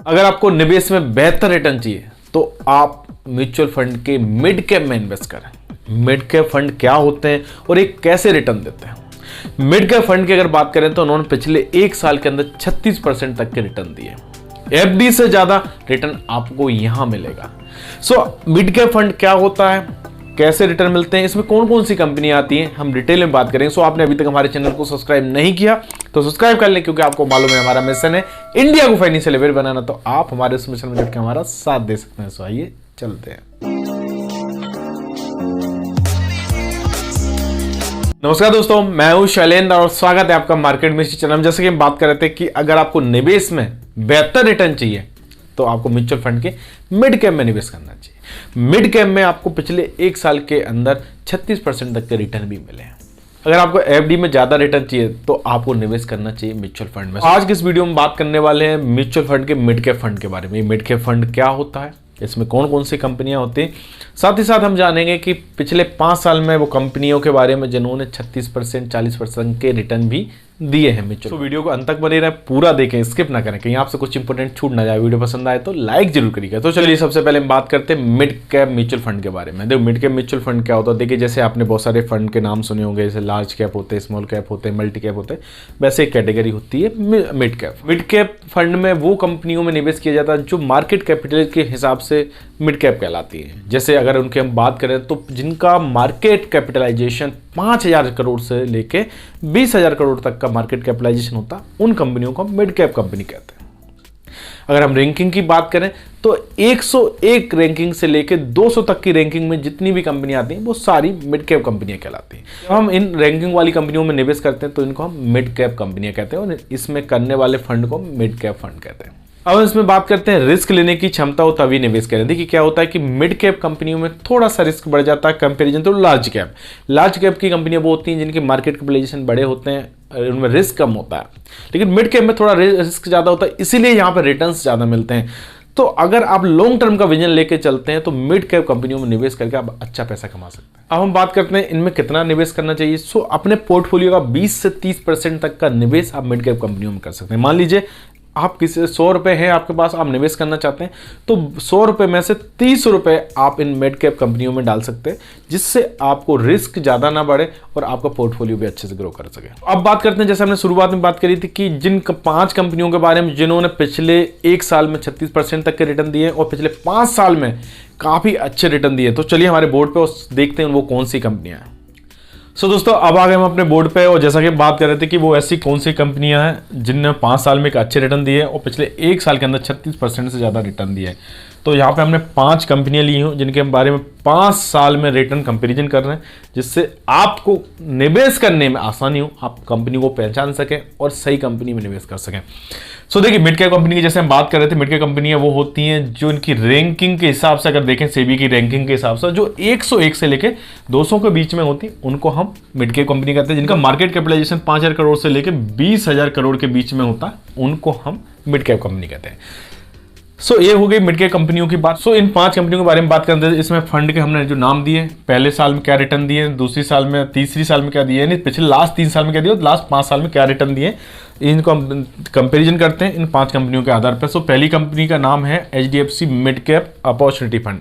अगर आपको निवेश में बेहतर रिटर्न चाहिए तो आप म्यूचुअल फंड के मिड कैप में इन्वेस्ट करें। मिड कैप फंड क्या होते हैं और ये कैसे रिटर्न देते हैं? मिड कैप फंड की अगर बात करें तो उन्होंने पिछले एक साल के अंदर 36% तक के रिटर्न दिए। एफडी से ज्यादा रिटर्न आपको यहां मिलेगा। मिड कैप फंड क्या होता है, कैसे रिटर्न मिलते हैं, इसमें कौन कौन सी कंपनियां आती हैं, हम डिटेल में बात करेंगे। आपने अभी तक हमारे चैनल को सब्सक्राइब नहीं किया तो सब्सक्राइब कर लें, क्योंकि आपको मालूम है हमारा मिशन है इंडिया को फाइनेंशियल अवेयर बनाना। तो आप हमारे उस मिशन में जुड़ के हमारा साथ दे सकते हैं। आइए चलते हैं। नमस्कार दोस्तों, मैं हूं शैलेंद्र और स्वागत है आपका मार्केट मिस्ट्री चैनल में। जैसे कि हम बात कर रहे थे कि अगर आपको निवेश में बेहतर रिटर्न चाहिए तो आपको म्यूचुअल फंड के मिड कैप में निवेश करना चाहिए। मिड कैप में आपको पिछले एक साल के अंदर 36% तक के रिटर्न भी मिले हैं। अगर आपको एफडी में ज्यादा रिटर्न चाहिए तो आपको निवेश करना चाहिए म्यूचुअल फंड में। आज के इस वीडियो में बात करने वाले हैं म्यूचुअल फंड के मिड कैप फंड के बारे में। मिड कैप फंड क्या होता है, इसमें कौन कौन सी कंपनियां होती हैं, साथ ही साथ हम जानेंगे कि पिछले 5 साल में वो कंपनियों के बारे में जिन्होंने 36% 40% के रिटर्न भी दिए हैं म्यूचुअल। वीडियो को अंत तक बने रहे, पूरा देखें, स्किप ना करें, कहीं आपसे कुछ इंपोर्टेंट छूट ना जाए। वीडियो पसंद आए तो लाइक जरूर करिएगा। तो चलिए सबसे पहले हम बात करते हैं मिड कैप म्यूचुअल फंड के बारे में। देखो मिड कैप म्यूचुअल फंड क्या होता है, देखिए जैसे आपने बहुत सारे फंड के नाम सुने होंगे, जैसे लार्ज कैप होते हैं, स्मॉल कैप होते हैं, मल्टी कैप होते हैं, वैसे एक कैटेगरी होती है mid cap. Mid cap fund में वो कंपनियों में निवेश किया जाता है जो मार्केट कैपिटल के हिसाब से मिड कैप कहलाती है। जैसे अगर उनकी हम बात करें तो जिनका मार्केट कैपिटलाइजेशन 5,000 करोड़ से लेके 20,000 करोड़ तक का मार्केट कैपिटलाइजेशन होता है, उन कंपनियों को मिड कैप कंपनी कहते हैं। अगर हम रैंकिंग की बात करें तो 101 रैंकिंग से लेके 200 तक की रैंकिंग में जितनी भी कंपनियां आती हैं वो सारी मिड कैप कंपनियां कहलाती हैं। जब हम इन रैंकिंग वाली कंपनियों में निवेश करते हैं तो इनको हम मिड कैप कंपनियां कहते हैं और इसमें करने वाले फंड को मिड कैप फंड कहते हैं। अब इसमें बात करते हैं रिस्क लेने की क्षमता हो तभी निवेश करें। देखिए क्या होता है कि मिड कैप कंपनियों में थोड़ा सा रिस्क बढ़ जाता है कंपैरिजन तो लार्ज कैप। लार्ज कैप की कंपनियां वो होती हैं जिनके मार्केट कैपिटलाइजेशन बड़े होते हैं, उनमें रिस्क कम होता है, लेकिन मिड कैप में थोड़ा रिस्क ज्यादा होता है, इसीलिए यहाँ पर रिटर्न्स ज्यादा मिलते हैं। तो अगर आप लॉन्ग टर्म का विजन लेके चलते हैं तो मिड कैप कंपनियों में निवेश करके आप अच्छा पैसा कमा सकते हैं। अब हम बात करते हैं इनमें कितना निवेश करना चाहिए। अपने पोर्टफोलियो का 20 से 30% तक का निवेश आप मिड कैप कंपनियों में कर सकते हैं। मान लीजिए आप किसी 100 रुपए है आपके पास, आप निवेश करना चाहते हैं तो 100 रुपए में से 30 रुपए आप इन मिड कैप कंपनियों में डाल सकते हैं, जिससे आपको रिस्क ज्यादा ना बढ़े और आपका पोर्टफोलियो भी अच्छे से ग्रो कर सके। अब बात करते हैं, जैसे हमने शुरुआत में बात करी थी कि जिन 5 कंपनियों के बारे में जिन्होंने पिछले एक साल में 36% तक के रिटर्न दिए और पिछले 5 साल में काफी अच्छे रिटर्न दिए। तो चलिए हमारे बोर्ड पे देखते हैं वो कौन सी कंपनियां हैं। दोस्तों अब आ गए हम अपने बोर्ड पे और जैसा कि बात कर रहे थे कि वो ऐसी कौन सी कंपनियां हैं जिनने 5 साल में एक अच्छे रिटर्न दिए और पिछले एक साल के अंदर 36% से ज़्यादा रिटर्न दिए। तो यहाँ पे हमने 5 कंपनियां ली हूँ जिनके बारे में 5 साल में रिटर्न कंपैरिजन कर रहे हैं, जिससे आपको निवेश करने में आसानी हो, आप कंपनी को पहचान सकें और सही कंपनी में निवेश कर सकें। देखिए मिड कैप कंपनी की जैसे हम बात कर रहे थे, मिड कैप कंपनियां वो होती हैं जो इनकी रैंकिंग के हिसाब से, अगर देखें सेबी की रैंकिंग के हिसाब से, जो 101 से लेके 200 के बीच में होती है उनको हम मिड कैप कंपनी कहते हैं। जिनका मार्केट कैपिटलाइजेशन 5,000 करोड़ से लेके 20,000 करोड़ के बीच में होता है उनको हम मिड कैप कंपनी कहते हैं। ये हो गई मिड कैप कंपनियों की बात। इन 5 कंपनियों के बारे में बात करते हैं। इसमें फंड के हमने जो नाम दिए, पहले साल में क्या रिटर्न दिए, दूसरी साल में, तीसरी साल में क्या दिए, यानी पिछले लास्ट 3 साल में क्या दिए, लास्ट 5 साल में क्या रिटर्न दिए, इनको हम कंपेरिजन करते हैं इन 5 कंपनियों के आधार पर। पहली कंपनी का नाम है HDFC mid cap opportunity fund.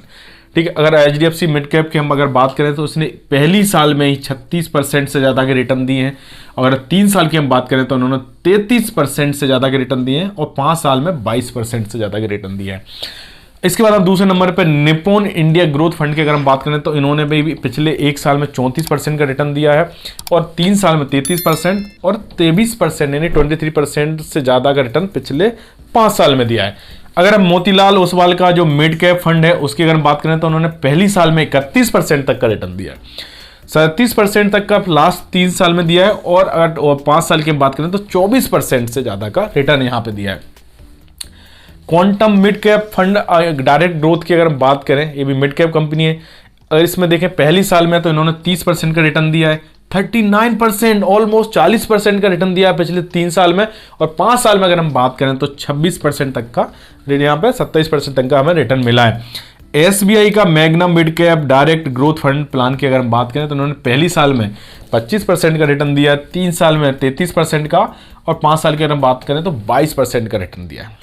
ठीक है, अगर HDFC मिड कैप की हम अगर बात करें तो उसने पहली साल में ही 36% से ज़्यादा के रिटर्न दिए हैं। अगर 3 साल की हम बात करें तो उन्होंने 33% से ज़्यादा के रिटर्न दिए हैं और 5 साल में 22% से ज़्यादा के रिटर्न दिए हैं। इसके बाद हम दूसरे नंबर पर निप्पॉन इंडिया ग्रोथ फंड की अगर हम बात करें तो इन्होंने भी पिछले एक साल में 34% का रिटर्न दिया है और 3 साल में 33% और 23% यानी 23% से ज़्यादा का रिटर्न पिछले 5 साल में दिया है। अगर हम मोतीलाल ओसवाल का जो मिड कैप फंड है उसकी अगर हम बात करें तो उन्होंने पहली साल में 31% तक का रिटर्न दिया है, 37% तक का लास्ट 3 साल में दिया है और अगर 5 साल की हम बात करें तो 24% से ज़्यादा का रिटर्न यहाँ पे दिया है। Quantum mid cap fund direct growth की अगर हम बात करें, ये भी मिड कैप कंपनी है। अगर इसमें देखें पहली साल में तो इन्होंने 30% का रिटर्न दिया है, 39% ऑलमोस्ट 40% का रिटर्न दिया है पिछले 3 साल में और 5 साल में अगर हम बात करें तो 26% तक का, यहाँ पे 27% तक का हमें रिटर्न मिला है। SBI का magnum mid cap direct growth fund plan की अगर हम बात करें तो उन्होंने पहली साल में 25% का रिटर्न दिया, 3 साल में 33% का और 5 साल की अगर हम बात करें तो 22% का रिटर्न दिया है।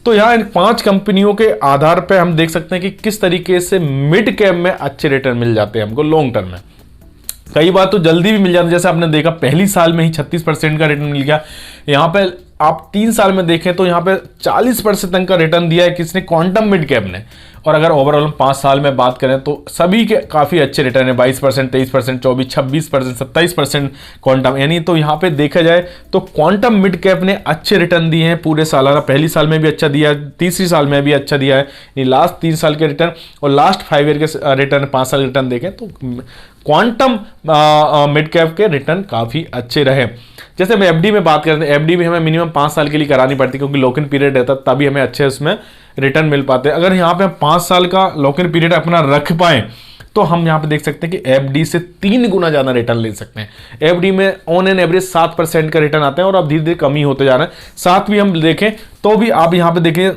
तो यहाँ इन 5 कंपनियों के आधार पर हम देख सकते हैं कि किस तरीके से मिड कैप में अच्छे रिटर्न मिल जाते हैं हमको लॉन्ग टर्म में। कई बार तो जल्दी भी मिल जाता है, जैसे आपने देखा पहली साल में ही 36% का रिटर्न मिल गया। यहाँ पे आप 3 साल में देखें तो यहाँ पे 40% तक का रिटर्न दिया है किसने, क्वांटम मिड कैप ने। और अगर ओवरऑल 5 साल में बात करें तो सभी के काफ़ी अच्छे रिटर्न है, 22%, 23%, 24%, 26%, 27% क्वांटम। यानी तो यहाँ पे देखा जाए तो क्वांटम मिड कैप ने अच्छे रिटर्न दिए हैं पूरे सालाना। पहली साल में भी अच्छा दिया, तीसरी साल में भी अच्छा दिया है। ये लास्ट 3 साल के रिटर्न और लास्ट 5 ईयर के रिटर्न, 5 साल के रिटर्न देखें तो क्वांटम मिड कैप के रिटर्न काफ़ी अच्छे रहे। जैसे हम एफडी में बात करते हैं, एफडी भी हमें मिनिमम 5 साल के लिए करानी पड़ती है क्योंकि लॉक इन पीरियड रहता है, तभी हमें अच्छे उसमें रिटर्न मिल पाते हैं। अगर यहाँ पे हम 5 साल का लॉक इन पीरियड अपना रख पाए तो हम यहाँ पे देख सकते हैं कि एफडी से 3 गुना ज़्यादा रिटर्न ले सकते हैं। एफडी में ऑन एन एवरेज 7% का रिटर्न आते हैं और अब धीरे धीरे कम ही होते जा रहे हैं। 7 भी हम देखें तो भी आप यहाँ पे देखें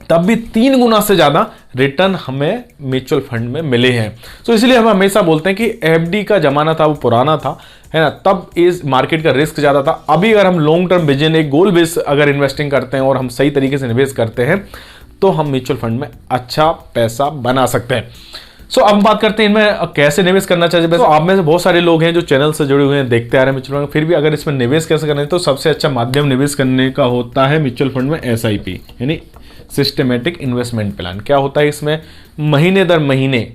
तब भी 3 गुना से ज़्यादा रिटर्न हमें म्यूचुअल फंड में मिले हैं। तो इसलिए हम हमेशा बोलते हैं कि एफडी का जमाना था वो पुराना था, है ना, तब इस मार्केट का रिस्क ज़्यादा था। अभी अगर हम लॉन्ग टर्म विजन, एक गोल बेस अगर इन्वेस्टिंग करते हैं और हम सही तरीके से निवेश करते हैं तो हम म्यूचुअल फंड में अच्छा पैसा बना सकते हैं। सो अब बात करते हैं इनमें कैसे निवेश करना चाहिए। तो आप में से बहुत सारे लोग हैं जो चैनल से जुड़े हुए हैं, देखते आ रहे हैं म्यूचुअल फंड, फिर भी अगर इसमें निवेश कैसे करना है तो सबसे अच्छा माध्यम निवेश करने का होता है म्यूचुअल फंड में एसआईपी, यानी सिस्टमेटिक इन्वेस्टमेंट प्लान। क्या होता है इसमें, महीने दर महीने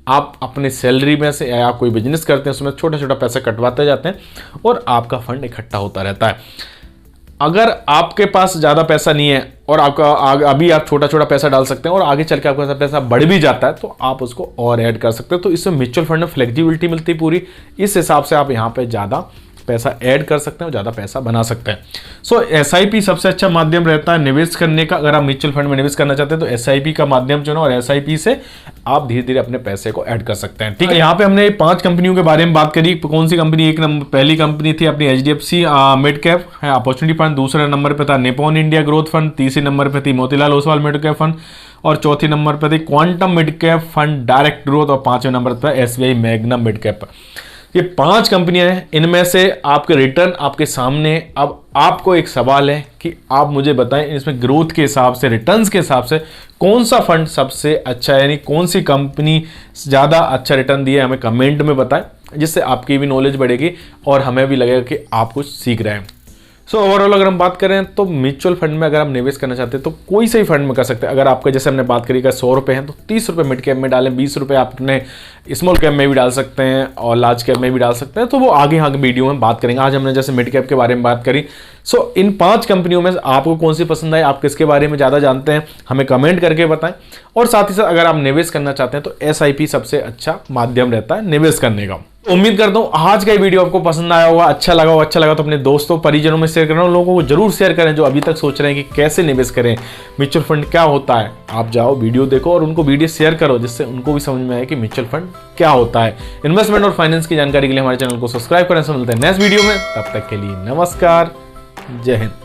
आप अपने सैलरी में से या आप कोई बिजनेस करते हैं उसमें छोटा छोटा पैसा कटवाते जाते हैं और आपका फंड इकट्ठा होता रहता है। अगर आपके पास ज़्यादा पैसा नहीं है और आपका अभी आप छोटा छोटा पैसा डाल सकते हैं और आगे चल के आपका पैसा बढ़ भी जाता है तो आप उसको और ऐड कर सकते हैं। तो इससे म्यूचुअल फंड में फ्लेक्सिबिलिटी मिलती है पूरी, इस हिसाब से आप यहाँ पे ज़्यादा पैसा ऐड कर सकते हैं और ज़्यादा पैसा बना सकते हैं। सो एसआईपी सबसे अच्छा माध्यम रहता है निवेश करने का। अगर आप म्यूचुअल फंड में निवेश करना चाहते हैं तो एसआईपी का माध्यम चुनो और एसआईपी से आप धीरे धीरे अपने पैसे को ऐड कर सकते हैं। ठीक है, यहाँ पे हमने 5 कंपनियों के बारे में बात करी। कौन सी कंपनी, एक नंबर पहली कंपनी थी अपनी एचडीएफसी मिड कैप है अपॉर्चुनिटी फंड, दूसरे नंबर पे था निपॉन इंडिया ग्रोथ फंड, तीसरे नंबर पे थी Motilal Oswal mid cap fund और चौथे नंबर पे थी quantum mid cap fund direct growth और 5वें नंबर पर एसबीआई मैग्नम मिड कैप। ये 5 कंपनियां हैं, इनमें से आपके रिटर्न आपके सामने। अब आपको एक सवाल है कि आप मुझे बताएं इसमें ग्रोथ के हिसाब से, रिटर्न्स के हिसाब से कौन सा फंड सबसे अच्छा है, यानी कौन सी कंपनी ज़्यादा अच्छा रिटर्न दिए, हमें कमेंट में बताएं, जिससे आपकी भी नॉलेज बढ़ेगी और हमें भी लगेगा कि आप कुछ सीख रहे हैं। सो ओवरऑल अगर हम बात करें तो म्यूचुअल फंड में अगर हम निवेश करना चाहते हैं तो कोई सही फंड में कर सकते हैं। अगर आपका जैसे हमने बात करी का 100 रुपये हैं तो 30 रुपये मिड कैप में डालें, 20 रुपये आप अपने स्मॉल कैप में भी डाल सकते हैं और लार्ज कैप में भी डाल सकते हैं। तो वो आगे आगे वीडियो में बात करेंगे। आज हमने जैसे मिड कैप के बारे में बात करी। सो इन 5 कंपनियों में आपको कौन सी पसंद आई, आप किसके बारे में ज़्यादा जानते हैं, हमें कमेंट करके बताएं। और साथ ही साथ अगर आप निवेश करना चाहते हैं तो एसआईपी सबसे अच्छा माध्यम रहता है निवेश करने का। उम्मीद करता हूं आज का वीडियो आपको पसंद आया होगा, अच्छा लगा तो अपने दोस्तों परिजनों में शेयर करना। उन लोगों को जरूर शेयर करें जो अभी तक सोच रहे हैं कि कैसे निवेश करें, म्यूचुअल फंड क्या होता है। आप जाओ वीडियो देखो और उनको वीडियो शेयर करो जिससे उनको भी समझ में आए कि म्यूचुअल फंड क्या होता है। इन्वेस्टमेंट और फाइनेंस की जानकारी के लिए हमारे चैनल को सब्सक्राइब करें। मिलते हैं नेक्स्ट वीडियो में, तब तक के लिए नमस्कार, जय हिंद।